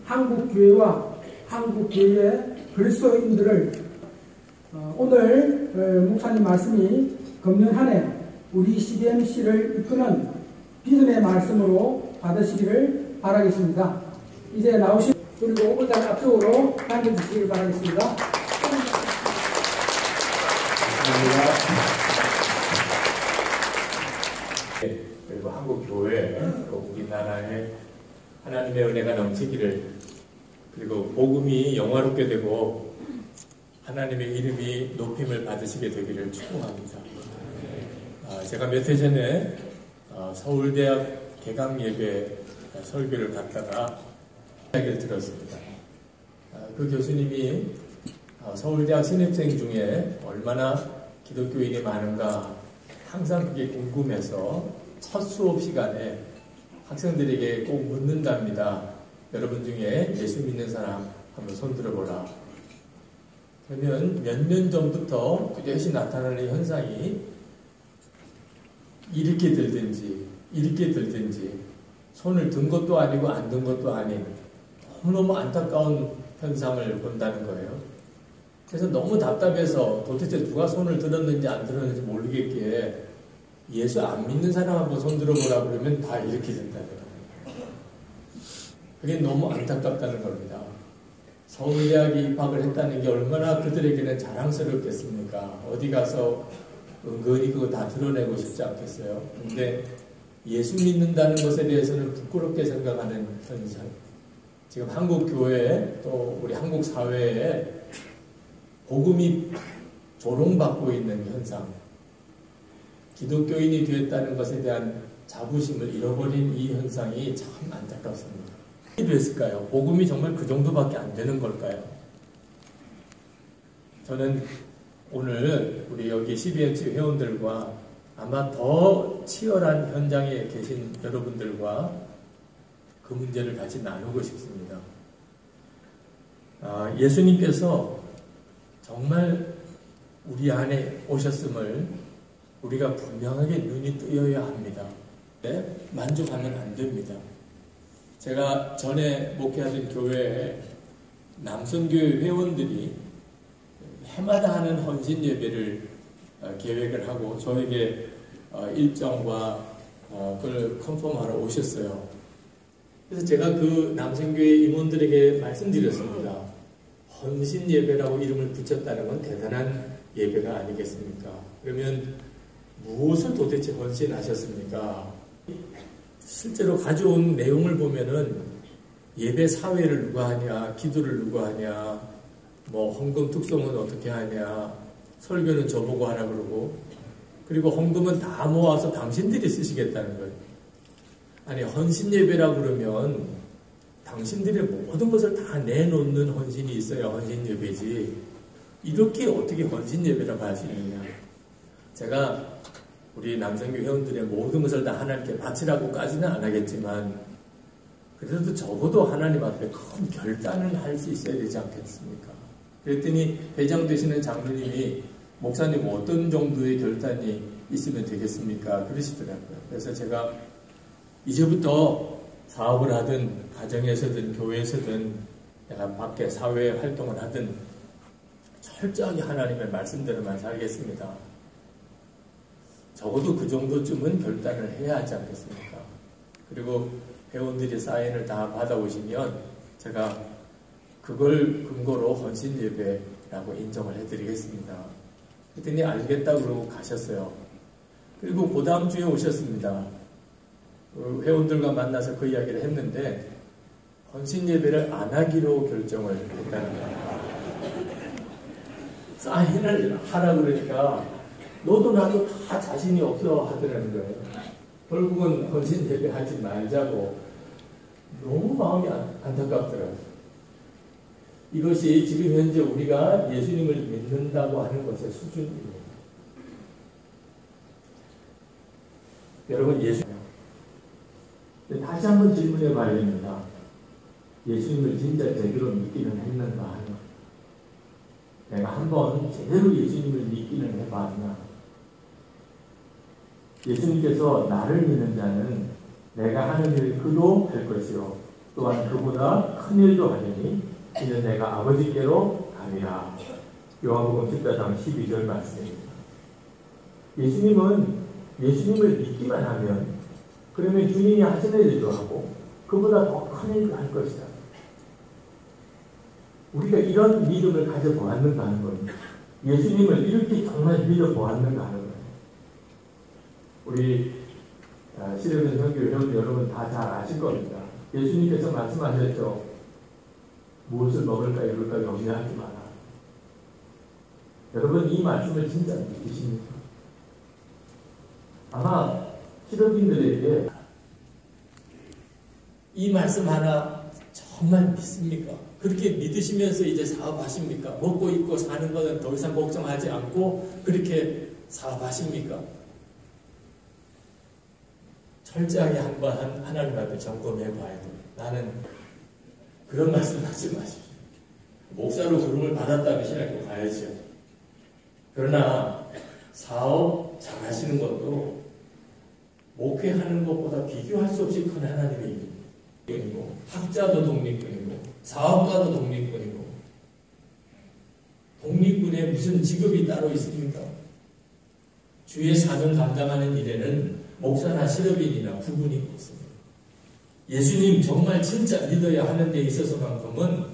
한국교회와 한국교회의 그리스도인들을 오늘 목사님 말씀이 금년 한 해 우리 CBMC를 이끄는 믿음의 말씀으로 받으시기를 바라겠습니다. 이제 나오신 그리고 의자 앞쪽으로 앉아주시기를 바라겠습니다. 그리고 한국교회, 우리나라에 하나님의 은혜가 넘치기를, 그리고 복음이 영화롭게 되고 하나님의 이름이 높임을 받으시게 되기를 축복합니다. 제가 몇 해 전에 서울대학 개강 예배 설교를 갔다가 이야기를 들었습니다. 그 교수님이 서울대학 신입생 중에 얼마나 기독교인이 많은가 항상 그게 궁금해서 첫 수업 시간에 학생들에게 꼭 묻는답니다. 여러분 중에 예수 믿는 사람 한번 손 들어보라. 그러면 몇 년 전부터 뚜렷이 나타나는 현상이 이렇게 들든지 이렇게 들든지 손을 든 것도 아니고 안 든 것도 아닌 너무너무 안타까운 현상을 본다는 거예요. 그래서 너무 답답해서 도대체 누가 손을 들었는지 안 들었는지 모르겠기에 예수 안 믿는 사람 한번 손 들어보라 그러면 다 이렇게 된다는 거예요. 그게 너무 안타깝다는 겁니다. 서울대학에 입학을 했다는 게 얼마나 그들에게는 자랑스럽겠습니까? 어디 가서 은근히 그거 다 드러내고 싶지 않겠어요? 근데 예수 믿는다는 것에 대해서는 부끄럽게 생각하는 현상. 지금 한국 교회에 또 우리 한국 사회에 복음이 조롱받고 있는 현상. 기독교인이 되었다는 것에 대한 자부심을 잃어버린 이 현상이 참 안타깝습니다. 어떻게 됐을까요? 복음이 정말 그 정도밖에 안 되는 걸까요? 저는 오늘 우리 여기 CBMC 회원들과 아마 더 치열한 현장에 계신 여러분들과 그 문제를 같이 나누고 싶습니다. 예수님께서 정말 우리 안에 오셨음을 우리가 분명하게 눈이 뜨여야 합니다. 네? 만족하면 안 됩니다. 제가 전에 목회하던 교회에 남성교회 회원들이 해마다 하는 헌신 예배를 계획을 하고 저에게 일정과 그걸 컨펌하러 오셨어요. 그래서 제가 그 남성교회 임원들에게 말씀드렸습니다. 헌신 예배라고 이름을 붙였다는 건 대단한 예배가 아니겠습니까? 그러면 무엇을 도대체 헌신하셨습니까? 실제로 가져온 내용을 보면은 예배 사회를 누가 하냐, 기도를 누가 하냐, 뭐 헌금 특성은 어떻게 하냐, 설교는 저보고 하라 그러고, 그리고 헌금은 다 모아서 당신들이 쓰시겠다는 거예요. 아니, 헌신 예배라 그러면 당신들의 모든 것을 다 내놓는 헌신이 있어야 헌신 예배지. 이렇게 어떻게 헌신 예배라고 할 수 있느냐. 제가 우리 남성교 회원들의 모든 것을 다 하나님께 바치라고까지는 안 하겠지만 그래도 적어도 하나님 앞에 큰 결단을 할 수 있어야 되지 않겠습니까? 그랬더니 회장 되시는 장로님이 목사님 어떤 정도의 결단이 있으면 되겠습니까? 그러시더라고요. 그래서 제가 이제부터 사업을 하든 가정에서든 교회에서든 내가 밖에 사회 활동을 하든 철저하게 하나님의 말씀대로만 살겠습니다. 적어도 그 정도쯤은 결단을 해야 하지 않겠습니까? 그리고 회원들이 사인을 다 받아오시면 제가 그걸 근거로 헌신 예배라고 인정을 해드리겠습니다. 그랬더니 알겠다고 그러고 가셨어요. 그리고 그 다음 주에 오셨습니다. 회원들과 만나서 그 이야기를 했는데 헌신 예배를 안 하기로 결정을 했다는 거예요. 사인을 하라 그러니까 너도 나도 다 자신이 없어 하더라는 거예요. 결국은 헌신 예배 하지 말자고. 너무 마음이 안타깝더라고요. 이것이 지금 현재 우리가 예수님을 믿는다고 하는 것의 수준입니다. 여러분, 다시 한번 질문해 봐야 됩니다. 예수님을 진짜 제대로 믿기는 했는가 하는 것. 내가 한번 제대로 예수님을 믿기는 해봤나. 예수님께서 나를 믿는 자는 내가 하는 일 그도 할 것이요 또한 그보다 큰 일도 하려니 이는 내가 아버지께로 가리라. 요한복음 14장 12절 말씀입니다. 예수님을 믿기만 하면 그러면 주님이 하시는 일도 하고 그보다 더 큰 일도 할 것이다. 우리가 이런 믿음을 가져보았는가 하는 겁니다. 예수님을 이렇게 정말 믿어보았는가 하는 거예요. 우리 시대된 형제 여러분 다 잘 아실 겁니다. 예수님께서 말씀하셨죠. 무엇을 먹을까 이럴까 염려하지 마라. 여러분 이 말씀을 진짜 믿으십니까? 아마 실업인들에게 이 말씀 하나 정말 믿습니까? 그렇게 믿으시면서 이제 사업하십니까? 먹고 입고 사는 것은 더 이상 걱정하지 않고 그렇게 사업하십니까? 철저하게 한번 하나님 앞에 점검해 봐야 돼요. 나는 그런 말씀 하지 마십시오. 목사로 부름을 받았다면 신학교 가야죠. 그러나 사업 잘하시는 것도 목회하는 것보다 비교할 수 없이 큰 하나님의 일이고 학자도 독립군이고 사업가도 독립군이고 독립군에 무슨 직업이 따로 있습니까? 주의 사명 감당하는 일에는 목사나 실업인이나 구분이 없습니다. 예수님 정말 진짜 믿어야 하는 데 있어서만큼은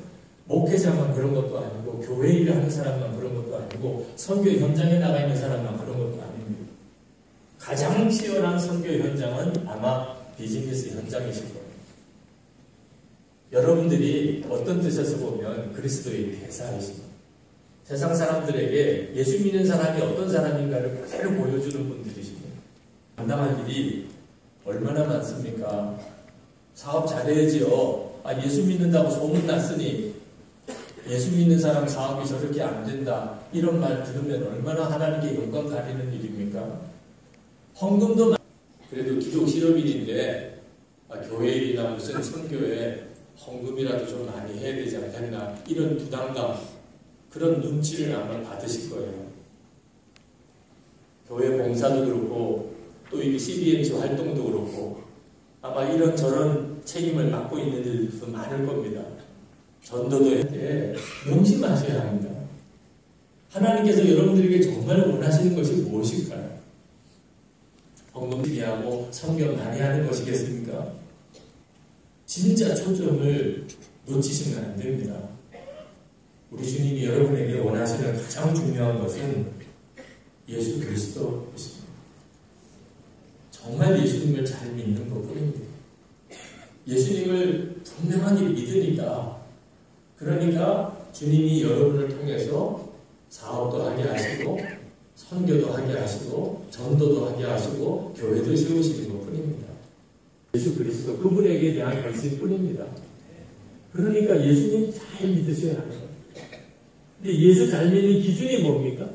목회자만 그런 것도 아니고 교회 일을 하는 사람만 그런 것도 아니고 선교 현장에 나가 있는 사람만 그런 것도 아닙니다. 가장 치열한 선교 현장은 아마 비즈니스 현장이실 거예요. 여러분들이 어떤 뜻에서 보면 그리스도의 대사이십니다. 세상 사람들에게 예수 믿는 사람이 어떤 사람인가를 그대로 보여주는 분들이십니다. 감당할 일이 얼마나 많습니까? 사업 잘해야지요. 예수 믿는다고 소문났으니 예수 믿는 사람 사업이 저렇게 안 된다. 이런 말 들으면 얼마나 하나님께 영광 가리는 일입니까? 헌금도 그래도 기독 실업인인데 교회 일이나 무슨 선교에 헌금이라도 좀 많이 해야 되지 않겠나 이런 부담감 그런 눈치를 아마 받으실 거예요. 교회 봉사도 그렇고 또 이 CBMC 활동도 그렇고 아마 이런저런 책임을 맡고 있는 일도 많을 겁니다. 전도도 할 때 명심하셔야 합니다. 하나님께서 여러분들에게 정말 원하시는 것이 무엇일까요? 헌금하고 성경 많이 하는 것이겠습니까? 진짜 초점을 놓치시면 안 됩니다. 우리 주님이 여러분에게 원하시는 가장 중요한 것은 예수 그리스도이십니다. 정말 예수님을 잘 믿는 것뿐입니다. 예수님을 분명하게 믿으니까 그러니까 주님이 여러분을 통해서 사업도 하게 하시고 선교도 하게 하시고 전도도 하게 하시고 교회도 세우시는 것뿐입니다. 예수 그리스도 그분에게 대한 관심 뿐입니다. 그러니까 예수님 잘 믿으셔야 하는 거예요. 근데 예수 잘 믿는 기준이 뭡니까?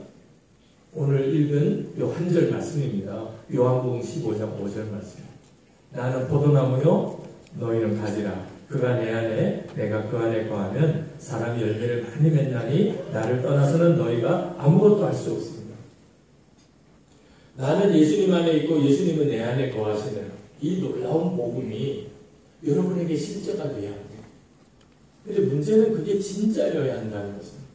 오늘 읽은 요 한 절 말씀입니다. 요한복음 15장 5절 말씀. 나는 포도나무요 너희는 가지라. 그가 내 안에 내가 그 안에 거하면 사람이 열매를 많이 맺나니 나를 떠나서는 너희가 아무것도 할 수 없습니다. 나는 예수님 안에 있고 예수님은 내 안에 거하시는 이 놀라운 복음이 여러분에게 실제가 돼야 합니다. 근데 문제는 그게 진짜여야 한다는 것입니다.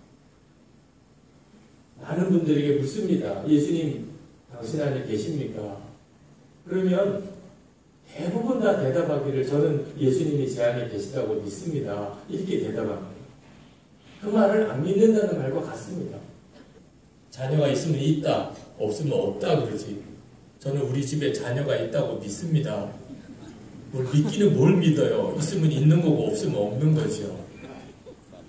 많은 분들에게 묻습니다. 예수님 당신 안에 계십니까? 그러면 대부분 다 대답하기를 저는 예수님이 제 안에 계시다고 믿습니다. 이렇게 대답합니다. 그 말을 안 믿는다는 말과 같습니다. 자녀가 있으면 있다, 없으면 없다 그러지. 저는 우리 집에 자녀가 있다고 믿습니다. 뭘 믿기는 뭘 믿어요? 있으면 있는 거고 없으면 없는 거죠.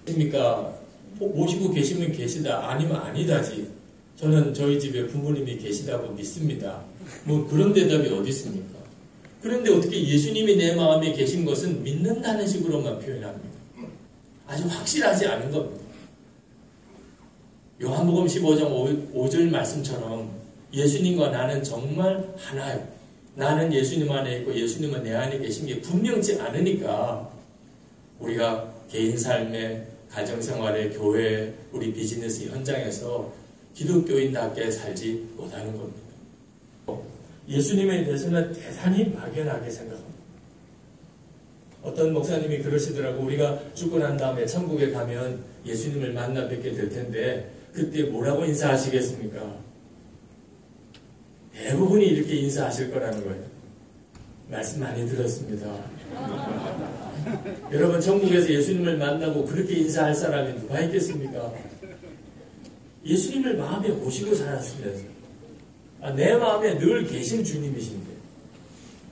그러니까 모시고 계시면 계시다, 아니면 아니다지. 저는 저희 집에 부모님이 계시다고 믿습니다. 뭐 그런 대답이 어디 있습니까? 그런데 어떻게 예수님이 내 마음에 계신 것은 믿는다는 식으로만 표현합니다. 아주 확실하지 않은 겁니다. 요한복음 15장 5절 말씀처럼 예수님과 나는 정말 하나예요. 나는 예수님 안에 있고 예수님은 내 안에 계신 게 분명치 않으니까 우리가 개인 삶에 가정생활에 교회 우리 비즈니스 현장에서 기독교인답게 살지 못하는 겁니다. 예수님에 대해서는 대단히 막연하게 생각합니다. 어떤 목사님이 그러시더라고. 우리가 죽고 난 다음에 천국에 가면 예수님을 만나 뵙게 될 텐데 그때 뭐라고 인사하시겠습니까? 대부분이 이렇게 인사하실 거라는 거예요. 말씀 많이 들었습니다. 여러분, 천국에서 예수님을 만나고 그렇게 인사할 사람이 누가 있겠습니까? 예수님을 마음에 모시고 살았으면서 내 마음에 늘 계신 주님이신데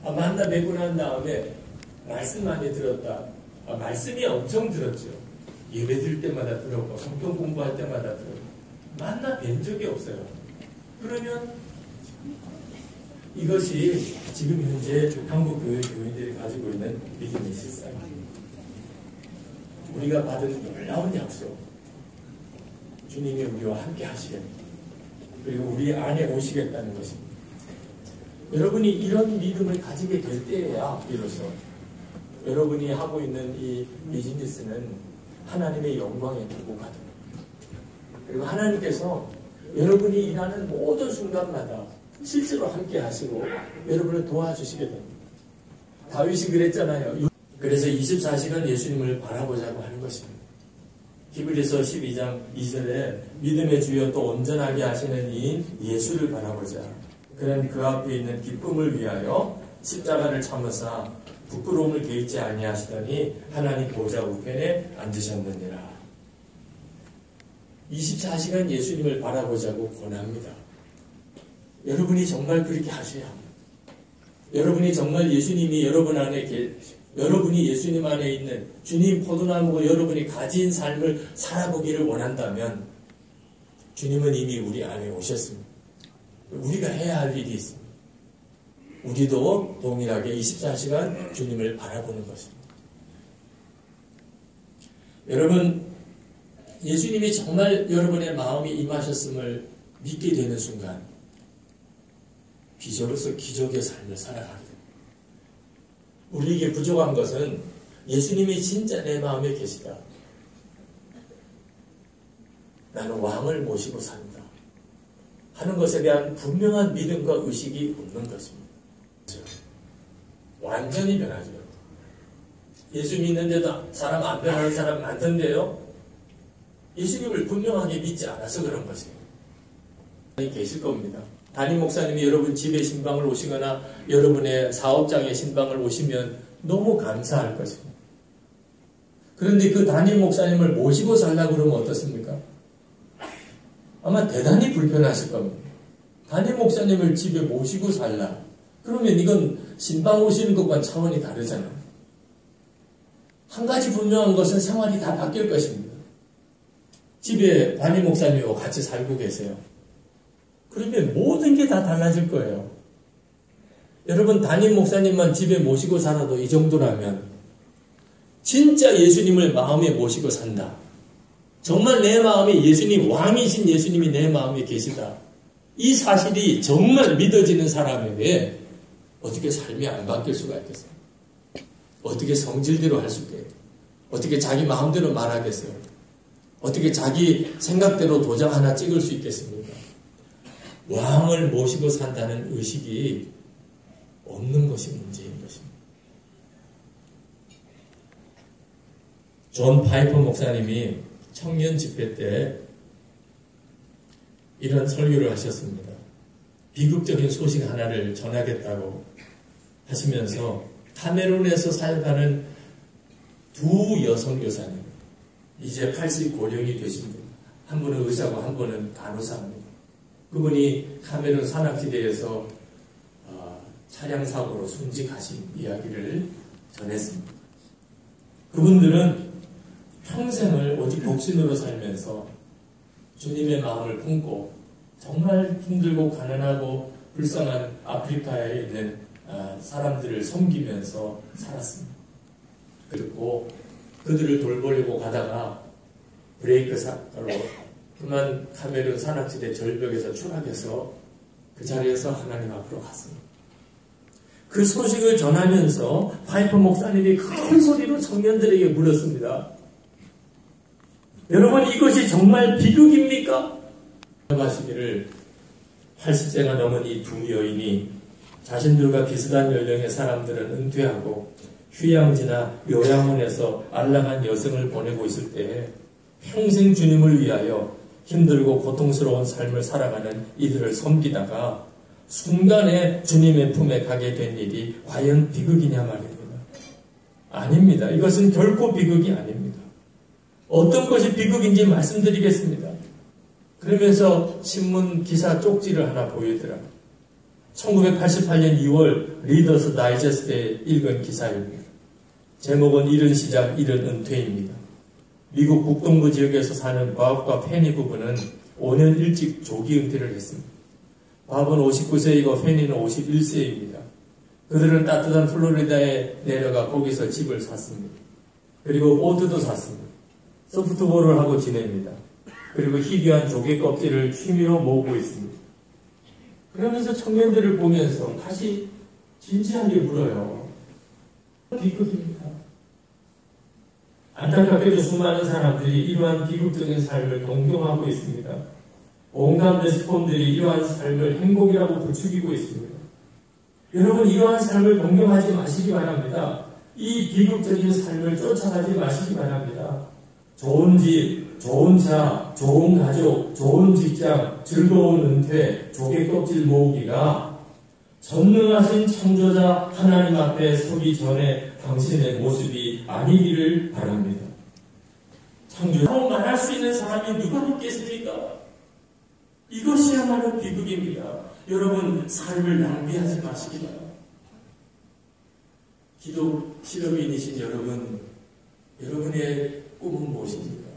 만나 뵙고 난 다음에 말씀 많이 들었다. 말씀이 엄청 들었죠. 예배 드릴 때마다 들었고 성경 공부할 때마다 들었고 만나 뵌 적이 없어요. 그러면 이것이 지금 현재 한국 교인들이 가지고 있는 믿음의 실상입니다. 우리가 받은 놀라운 약속, 주님이 우리와 함께 하시겠다. 그리고 우리 안에 오시겠다는 것입니다. 여러분이 이런 믿음을 가지게 될 때에야 비로소 여러분이 하고 있는 이 비즈니스는 하나님의 영광의 도구가 됩니다. 그리고 하나님께서 여러분이 일하는 모든 순간마다 실제로 함께 하시고 여러분을 도와주시게 됩니다. 다윗이 그랬잖아요. 그래서 24시간 예수님을 바라보자고 하는 것입니다. 히브리서 12장 2절에 믿음의 주여 또 온전하게 하시는 이인 예수를 바라보자. 그는 그 앞에 있는 기쁨을 위하여 십자가를 참으사 부끄러움을 개의치 아니하시더니 하나님 보좌 우편에 앉으셨느니라. 24시간 예수님을 바라보자고 권합니다. 여러분이 정말 그렇게 하셔야 합니다. 여러분이 정말 예수님이 여러분 안에 여러분이 예수님 안에 있는 주님 포도나무가 여러분이 가진 삶을 살아보기를 원한다면 주님은 이미 우리 안에 오셨습니다. 우리가 해야 할 일이 있습니다. 우리도 동일하게 24시간 주님을 바라보는 것입니다. 여러분, 예수님이 정말 여러분의 마음에 임하셨음을 믿게 되는 순간 비전으로서 기적의 삶을 살아가게 됩니다. 우리에게 부족한 것은 예수님이 진짜 내 마음에 계시다. 나는 왕을 모시고 산다. 하는 것에 대한 분명한 믿음과 의식이 없는 것입니다. 완전히 변하죠. 예수 믿는데도 사람 안 변하는 사람 많던데요. 예수님을 분명하게 믿지 않아서 그런 것입니다. 계실 겁니다. 담임 목사님이 여러분 집에 신방을 오시거나 여러분의 사업장에 신방을 오시면 너무 감사할 것입니다. 그런데 그 담임 목사님을 모시고 살라고 그러면 어떻습니까? 아마 대단히 불편하실 겁니다. 담임 목사님을 집에 모시고 살라. 그러면 이건 신방 오시는 것과는 차원이 다르잖아요. 한 가지 분명한 것은 생활이 다 바뀔 것입니다. 집에 담임 목사님과 같이 살고 계세요. 그러면 모든 게 다 달라질 거예요. 여러분, 담임 목사님만 집에 모시고 살아도 이 정도라면 진짜 예수님을 마음에 모시고 산다. 정말 내 마음에 예수님, 왕이신 예수님이 내 마음에 계시다. 이 사실이 정말 믿어지는 사람에게 어떻게 삶이 안 바뀔 수가 있겠어요? 어떻게 성질대로 할 수 있겠어요? 어떻게 자기 마음대로 말하겠어요? 어떻게 자기 생각대로 도장 하나 찍을 수 있겠습니까? 왕을 모시고 산다는 의식이 없는 것이 문제인 것입니다. 존 파이퍼 목사님이 청년 집회 때 이런 설교를 하셨습니다. 비극적인 소식 하나를 전하겠다고 하시면서 카메룬에서 살아가는 두 여성 교사님, 이제 80고령이 되신 분, 한 분은 의사고 한 분은 간호사입니다. 그분이 카메룬 산악지대에서 차량 사고로 순직하신 이야기를 전했습니다. 그분들은 평생을 오직 독신으로 살면서 주님의 마음을 품고 정말 힘들고 가난하고 불쌍한 아프리카에 있는 사람들을 섬기면서 살았습니다. 그리고 그들을 돌보려고 가다가 브레이크 사고로 그만 카메룬 산악지대 절벽에서 추락해서 그 자리에서 하나님 앞으로 갔습니다. 그 소식을 전하면서 파이퍼 목사님이 큰 소리로 청년들에게 물었습니다. 여러분, 이것이 정말 비극입니까? 하시기를 80세가 넘은 이 두 여인이 자신들과 비슷한 연령의 사람들은 은퇴하고 휴양지나 요양원에서 안락한 여성을 보내고 있을 때 평생 주님을 위하여 힘들고 고통스러운 삶을 살아가는 이들을 섬기다가 순간에 주님의 품에 가게 된 일이 과연 비극이냐 말입니다. 아닙니다. 이것은 결코 비극이 아닙니다. 어떤 것이 비극인지 말씀드리겠습니다. 그러면서 신문 기사 쪽지를 하나 보여드려요. 1988년 2월 리더스 다이제스트에 읽은 기사입니다. 제목은 이른 시작, 이른 은퇴입니다. 미국 북동부 지역에서 사는 밥과 페니 부부는 5년 일찍 조기 은퇴를 했습니다. 밥은 59세이고 페니는 51세입니다. 그들은 따뜻한 플로리다에 내려가 거기서 집을 샀습니다. 그리고 보트도 샀습니다. 소프트볼을 하고 지냅니다. 그리고 희귀한 조개 껍질을 취미로 모으고 있습니다. 그러면서 청년들을 보면서 다시 진지하게 물어요. 비극입니다. 안타깝게도 수많은 사람들이 이러한 비극적인 삶을 동경하고 있습니다. 온갖 매스컴들이 이러한 삶을 행복이라고 부추기고 있습니다. 여러분, 이러한 삶을 동경하지 마시기 바랍니다. 이 비극적인 삶을 쫓아가지 마시기 바랍니다. 좋은 집, 좋은 차, 좋은 가족, 좋은 직장, 즐거운 은퇴, 조개 껍질 모으기가 전능하신 창조자 하나님 앞에 서기 전에 당신의 모습이 아니기를 바랍니다. 창조자로 말할 수 있는 사람이 누가 있겠습니까? 이것이야말로 비극입니다. 여러분, 삶을 낭비하지 마시기 바랍니다. 기독 실업인이신 여러분, 여러분의 꿈은 무엇입니까?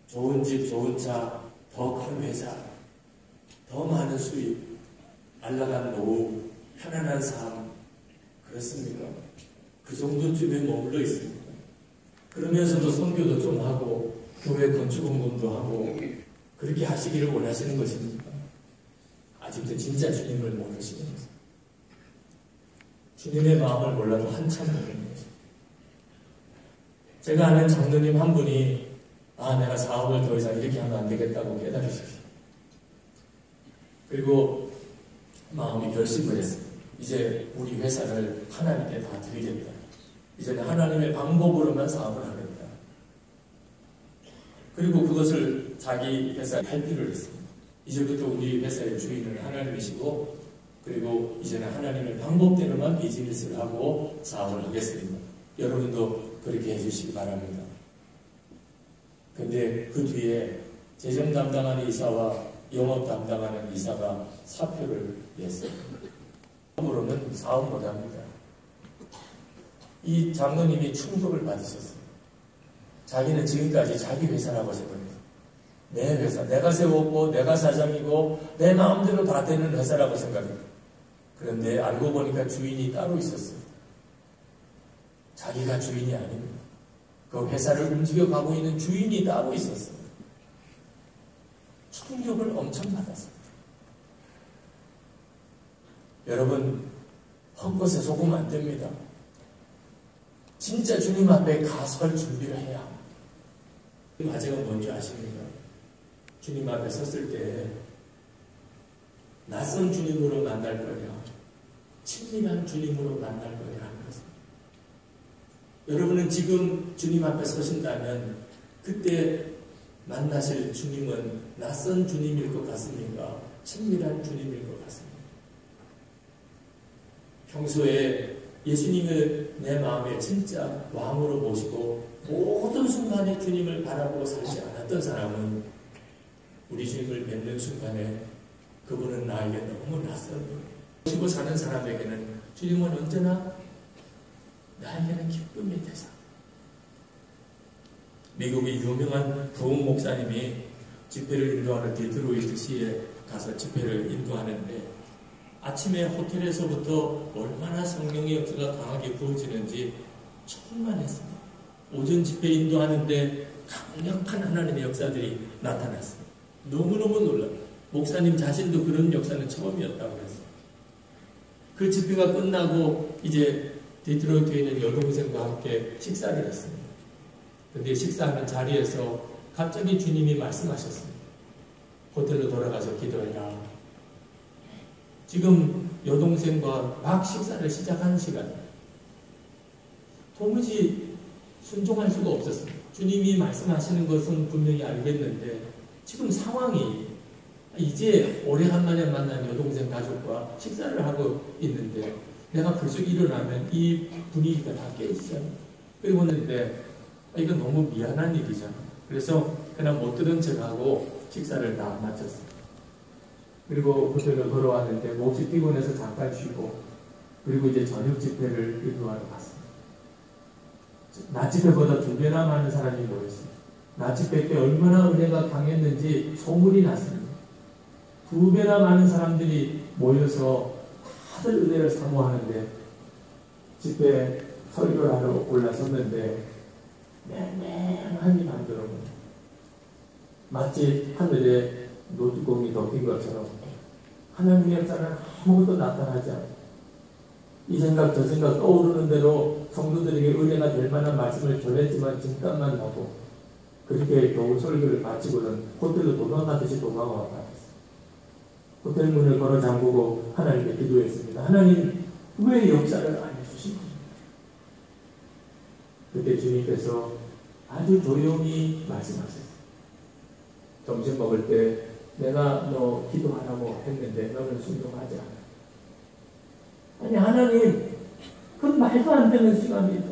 좋은 집, 좋은 차, 더 큰 회사, 더 많은 수입, 안락한 노후, 편안한 삶, 그렇습니까? 그 정도쯤에 머물러 있습니다. 그러면서도 선교도 좀 하고 교회 건축 헌금도 하고 그렇게 하시기를 원하시는 것입니까? 아직도 진짜 주님을 모르시는 것입니다. 주님의 마음을 몰라도 한참 모르는 것입니다. 제가 아는 장로님 한 분이 내가 사업을 더 이상 이렇게 하면 안 되겠다고 깨달으셨어요. 그리고 마음이 결심을 했어요. 이제 우리 회사를 하나님께 다 드리겠다. 이제는 하나님의 방법으로만 사업을 하겠다. 그리고 그것을 자기 회사에 발표를 했습니다. 이제부터 우리 회사의 주인은 하나님이시고, 그리고 이제는 하나님의 방법대로만 비즈니스를 하고 사업을 하겠습니다. 여러분도 그렇게 해주시기 바랍니다. 근데 그 뒤에 재정 담당하는 이사와 영업 담당하는 이사가 사표를 냈어요. 으로는 사업 못합니다. 이 장로님이 충격을 받으셨어요. 자기는 지금까지 자기 회사라고 생각해요. 내 회사, 내가 세웠고 내가 사장이고 내 마음대로 다 되는 회사라고 생각해요. 그런데 알고 보니까 주인이 따로 있었어요. 자기가 주인이 아닙니다. 그 회사를 움직여가고 있는 주인이 따로 있었어요. 충격을 엄청 받았습니다. 여러분, 헛것에 속으면 안 됩니다. 진짜 주님 앞에 가설 준비를 해야 합니다. 과제가 뭔지 아십니까? 주님 앞에 섰을 때 낯선 주님으로 만날 거냐, 친밀한 주님으로 만날 거냐 하는 것입니다. 여러분은 지금 주님 앞에 서신다면 그때 만나실 주님은 낯선 주님일 것 같습니까? 친밀한 주님일 것 같습니다. 평소에 예수님을 내 마음에 진짜 왕으로 모시고 모든 순간에 주님을 바라보고 살지 않았던 사람은 우리 주님을 뵙는 순간에 그분은 나에게 너무 낯선 분. 모시고 사는 사람에게는 주님은 언제나 나에게는 기쁨의 대상. 미국의 유명한 부흥 목사님이 집회를 인도하는 디트로이트시에 가서 집회를 인도하는데 아침에 호텔에서부터 얼마나 성령의 역사가 강하게 부어지는지 충만했습니다. 오전 집회 인도하는데 강력한 하나님의 역사들이 나타났습니다. 너무너무 놀라요. 목사님 자신도 그런 역사는 처음이었다고 했어요. 그 집회가 끝나고 이제 디트로이트에 있는 여동생과 함께 식사를 했습니다. 그런데 식사하는 자리에서 갑자기 주님이 말씀하셨습니다. 호텔로 돌아가서 기도해라. 지금 여동생과 막 식사를 시작하는 시간입니다. 도무지 순종할 수가 없었습니다. 주님이 말씀하시는 것은 분명히 알겠는데 지금 상황이 이제 오래간만에 만난 여동생 가족과 식사를 하고 있는데 내가 벌써 일어나면 이 분위기가 다 깨있어요. 그리고 있는데 이건 너무 미안한 일이잖아. 그래서 그냥 못 들은 척하고 식사를 다 마쳤어요. 그리고 호텔로 걸어왔는데 몹시 피곤해서 잠깐 쉬고 그리고 이제 저녁 집회를 기도하러 갔습니다. 낮 집회보다 2배나 많은 사람이 모였어요. 낮 집회 때 얼마나 은혜가 강했는지 소문이 났습니다. 2배나 많은 사람들이 모여서 다들 은혜를 사모하는데 집회 설교를 하러 올라섰는데 맹맹하니 만들어요. 마치 하늘에 노뚜껑이 덮인 것처럼 하나님의 역사는 아무것도 나타나지 않아요. 이 생각 저 생각 떠오르는 대로 성도들에게 은혜가 될 만한 말씀을 전했지만 진땀만 나고 그렇게 겨우 설교를 마치고는 호텔로 도망가듯이 도망와 버렸어요. 호텔 문을 걸어 잠그고 하나님께 기도했습니다. 하나님 왜 역사를 안 해주신 겁니까? 그때 주님께서 아주 조용히 말씀하셨어요. 점심 먹을 때 내가 너 기도하라고 했는데 너는 순종하지 않아. 아니 하나님 그건 말도 안 되는 시간입니다.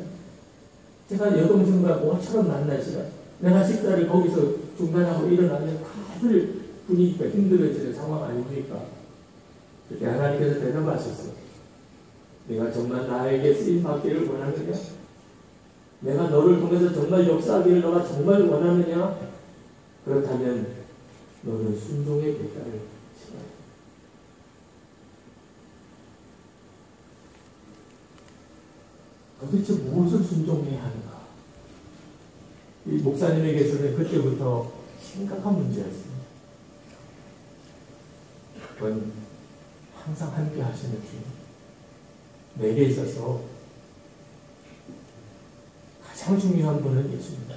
제가 여동생과 모처럼 만날 시간 내가 식사를 거기서 중단하고 일어나면 다들 분위기가 힘들어지는 상황 아닙니까? 그때 하나님께서 대답하셨어요. 내가 정말 나에게 쓰임받기를 원하느냐? 내가 너를 통해서 정말 역사하기를 너가 정말 원하느냐? 그렇다면 너는 순종의 대가를 치러야 해. 도대체 무엇을 순종해야 하는가? 이 목사님에게서는 그때부터 심각한 문제였습니다. 그건 항상 함께 하시는 주님. 내게 있어서 가장 중요한 분은 예수입니다.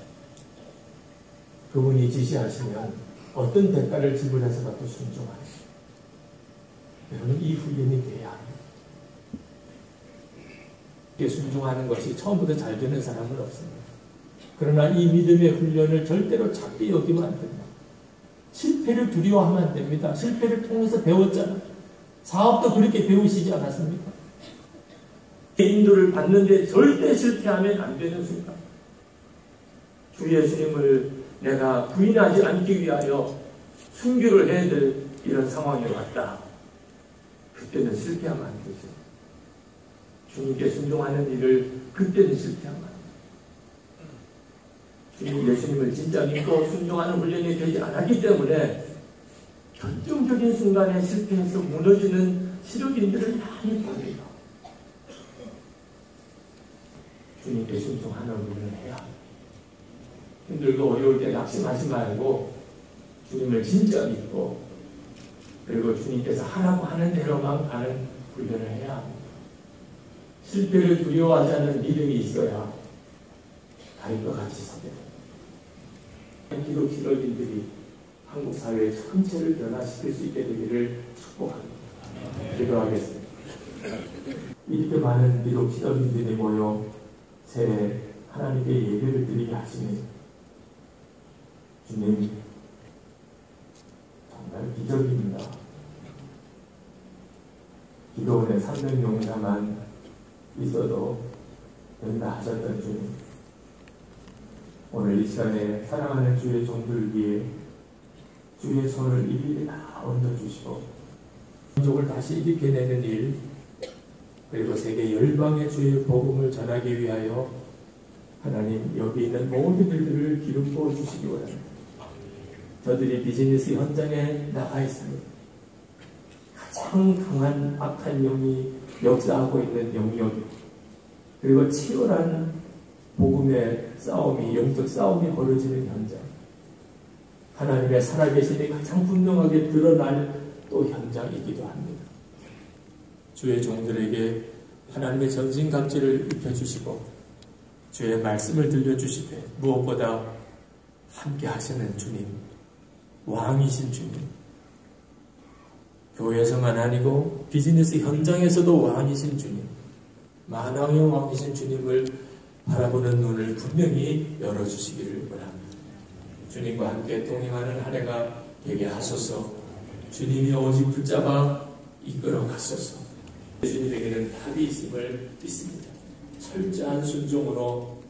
그분이 지시하시면 어떤 대가를 지불해서라도 순종하는 여러분 이 훈련이 돼야 합니다. 순종하는 것이 처음부터 잘 되는 사람은 없습니다. 그러나 이 믿음의 훈련을 절대로 작게 여기면 안 됩니다. 실패를 두려워하면 안 됩니다. 실패를 통해서 배웠잖아요. 사업도 그렇게 배우시지 않았습니까? 인도를 받는데 절대 실패하면 안 되는 순간 주 예수님을 내가 부인하지 않기 위하여 순교를 해야 될 이런 상황이 왔다. 그때는 실패하면 안 되죠. 주님께 순종하는 일을 그때는 실패하면 안 돼요. 주님 예수님을 진짜 믿고 순종하는 훈련이 되지 않았기 때문에 결정적인 순간에 실패해서 무너지는 시력인들을 많이 봅니다. 주님께 순종하는 훈련을 해야 합니다. 힘들고 어려울 때 낙심하지 말고 주님을 진짜 믿고 그리고 주님께서 하라고 하는 대로만 가는 훈련을 해야 합니다. 실패를 두려워하지 않는 믿음이 있어야 다윗과 같이 서게 됩니다. 기독 지도인들이 한국 사회의 전체를 변화시킬 수 있게 되기를 축복합니다. 기도하겠습니다. 이렇게 많은 기독 지도인들이 모여 새해 하나님께 예배를 드리게 하시니 주님 정말 기적입니다. 기도원에 300명이나만 있어도 된다 하셨던 주님, 오늘 이 시간에 사랑하는 주의 종들 위해 주의 손을 일일이 다 얹어주시고 민족을 다시 일으켜내는 일, 그리고 세계 열방의 주의 복음을 전하기 위하여 하나님 여기 있는 모든 일들을 기름 부어 주시기 원합니다. 저들이 비즈니스 현장에 나가 있습니다. 가장 강한 악한 영이 역사하고 있는 영역, 그리고 치열한 복음의 싸움이, 영적 싸움이 벌어지는 현장, 하나님의 살아계심이 가장 분명하게 드러날 또 현장이기도 합니다. 주의 종들에게 하나님의 전신갑주를 입혀주시고 주의 말씀을 들려주시되 무엇보다 함께 하시는 주님, 왕이신 주님, 교회에서만 아니고 비즈니스 현장에서도 왕이신 주님, 만왕의 왕이신 주님을 바라보는 눈을 분명히 열어주시기를 원합니다. 주님과 함께 동행하는 한 해가 되게 하소서. 주님이 오직 붙잡아 이끌어 가소서. 주님에게는 답이 있음을 믿습니다. 철저한 순종으로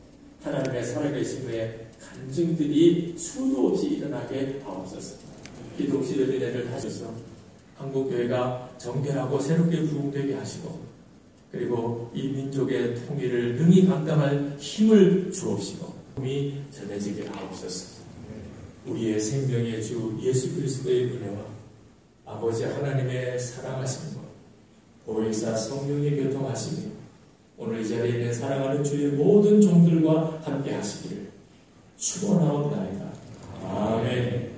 하나님의 살아계심의 간증들이 수도 없이 일어나게 하옵소서. 기독시대 은혜를 하셔서 한국교회가 정결하고 새롭게 부흥되게 하시고, 그리고 이 민족의 통일을 능히 감당할 힘을 주옵시고 힘이 전해지게 하옵소서. 우리의 생명의 주 예수 그리스도의 은혜와 아버지 하나님의 사랑하심과 보혜사 성령의 교통하심이 오늘 이 자리에 있는 사랑하는 주의 모든 종들과 함께 하시기를 축원하옵나이다. 아멘.